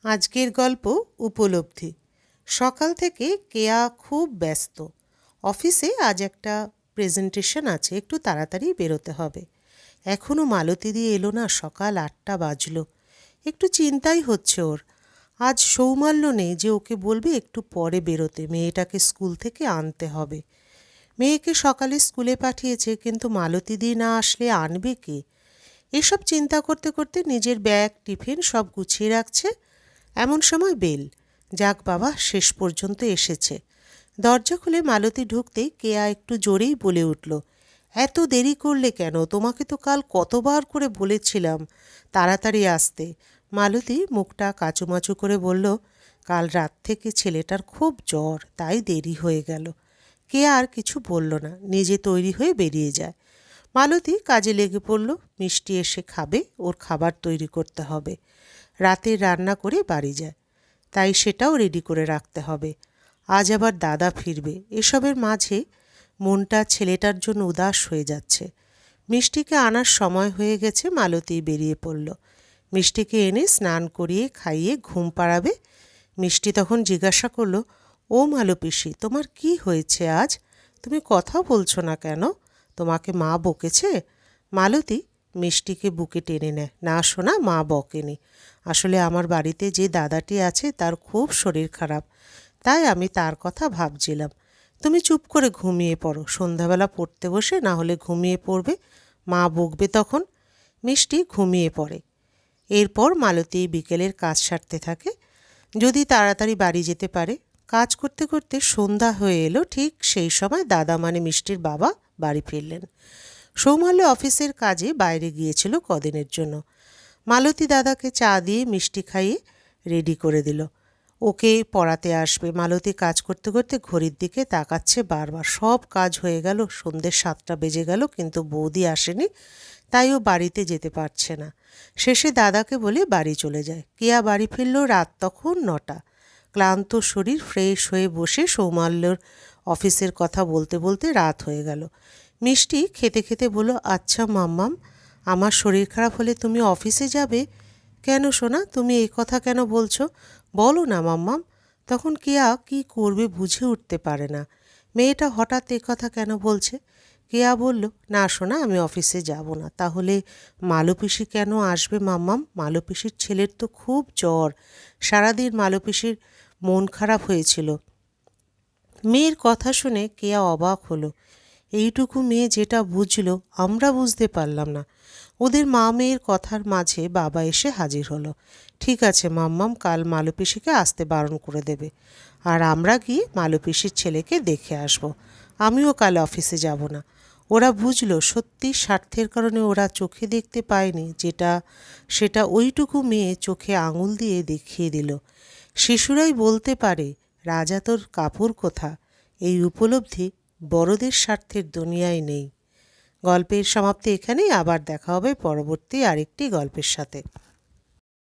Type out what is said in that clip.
আজকের গল্প উপলব্ধি। সকাল থেকে কেয়া খুব ব্যস্ত। অফিসে আজ একটা প্রেজেন্টেশন আছে, একটু তাড়াতাড়ি বেরোতে হবে। এখনও মালতীদি এলো না, সকাল 8টা বাজলো। একটু চিন্তাই হচ্ছে ওর। আজ সৌমাল্য নেই যে ওকে বলবে একটু পরে বেরোতে, মেয়েটাকে স্কুল থেকে আনতে হবে। মেয়েকে সকালে স্কুলে পাঠিয়েছে, কিন্তু মালতীদি না আসলে আনবে কে? এসব চিন্তা করতে করতে নিজের ব্যাগ টিফিন সব গুছিয়ে রাখছে। এমন সময় বেল। যাক বাবা, শেষ পর্যন্ত এসেছে। দরজা খুলে মালতী ঢুকতেই কেয়া একটু জোরেই বলে উঠল, এত দেরি করলে কেন? তোমাকে তো কাল কতবার করে বলেছিলাম তাড়াতাড়ি আসতে। মালতী মুখটা কাচুমাচু করে বলল, কাল রাত থেকে ছেলেটার খুব জ্বর, তাই দেরি হয়ে গেল। কেয়া আর কিছু বলল না, নিজে তৈরি হয়ে বেরিয়ে যায়। মালতী কাজে লেগে পড়ল। মিষ্টি এসে খাবে, ওর খাবার তৈরি করতে হবে। রাতের রান্না করে বাড়ি যায়, তাই সেটাও রেডি করে রাখতে হবে। আজ আবার দাদা ফিরবে। এসবের মাঝে মনটা ছেলেটার জন্য উদাস হয়ে যাচ্ছে। মিষ্টিকে আনার সময় হয়ে গেছে। মালতী বেরিয়ে পড়ল। মিষ্টিকে এনে স্নান করিয়ে খাইয়ে ঘুম পাড়াবে। মিষ্টি তখন জিজ্ঞাসা করলো, ও মালো পিসি, তোমার কি হয়েছে আজ? তুমি কথা বলছো না কেন? তোমাকে মা বকেছে? মালতী মিষ্টিকে বুকে টেনে নেয়। না শোনা, মা বকেনি। আসলে আমার বাড়িতে যে দাদাটি আছে তার খুব শরীর খারাপ, তাই আমি তার কথা ভাবছিলাম। তুমি চুপ করে ঘুমিয়ে পড়ো, সন্ধ্যাবেলা পড়তে বসে, না হলে ঘুমিয়ে পড়বে, মা বকবে তখন। মিষ্টি ঘুমিয়ে পড়ে। এরপর মালতী বিকেলের কাজ সারতে থাকে, যদি তাড়াতাড়ি বাড়ি যেতে পারে। কাজ করতে করতে সন্ধ্যা হয়ে এলো। ঠিক সেই সময় দাদা মানে মিষ্টির বাবা বাড়ি ফিরলেন। সৌমাল্য অফিসের কাজে বাইরে গিয়েছিল কদিনের জন্য। মালতী দাদাকে চা দিয়ে মিষ্টি খাইয়ে রেডি করে দিল। ওকে পড়াতে আসবে। মালতী কাজ করতে করতে ঘড়ির দিকে তাকাচ্ছে বারবার। সব কাজ হয়ে গেল, সন্ধ্যে 7টা বেজে গেল, কিন্তু বৌদি আসেনি, তাই ও বাড়িতে যেতে পারছে না। শেষে দাদাকে বলে বাড়ি চলে যায়। কেয়া বাড়ি ফিরল রাত তখন 9টা। ক্লান্ত শরীর, ফ্রেশ হয়ে বসে সৌমাল্যর অফিসের কথা বলতে বলতে রাত হয়ে গেল। মিষ্টি খেতে খেতে বলল, আচ্ছা মাম্মাম, আমার শরীর খারাপ হলে তুমি অফিসে যাবে কেন? সোনা, তুমি এই কথা কেন বলছো? বলো না মাম্মাম। তখন কেয়া কি করবে বুঝে উঠতে পারে না। মেয়েটা হঠাৎ এ কথা কেন বলছে? কেয়া বলল, না সোনা, আমি অফিসে যাব না। তাহলে মালো পিসি কেন আসবে মাম্মাম? মালো পিসির ছেলের তো খুব জ্বর, সারাদিন মালো পিসির মন খারাপ হয়েছিল। মেয়ের কথা শুনে কেয়া অবাক হলো। এইটুকু মেয়ে যেটা বুঝলো আমরা বুঝতে পারলাম না। ওদের মা মেয়ের কথার মাঝে বাবা এসে হাজির হলো। ঠিক আছে মাম্মাম, কাল মালো পিসিকে আসতে বারণ করে দেবে, আর আমরা গিয়ে মালো পিসির ছেলেকে দেখে আসব। আমিও কাল অফিসে যাব না। ওরা বুঝলো সত্যি স্বার্থের কারণে ওরা চোখে দেখতে পায়নি যেটা, সেটা ওইটুকু মেয়ে চোখে আঙুল দিয়ে দেখিয়ে দিল। শিশুরাই বলতে পারে রাজা তোর কাপড় কোথা। এই উপলব্ধি বড়দের স্বার্থের দুনিয়ায় নেই। গল্পের সমাপ্তি এখানেই। আবার দেখা হবে পরবর্তী আরেকটি গল্পের সাথে।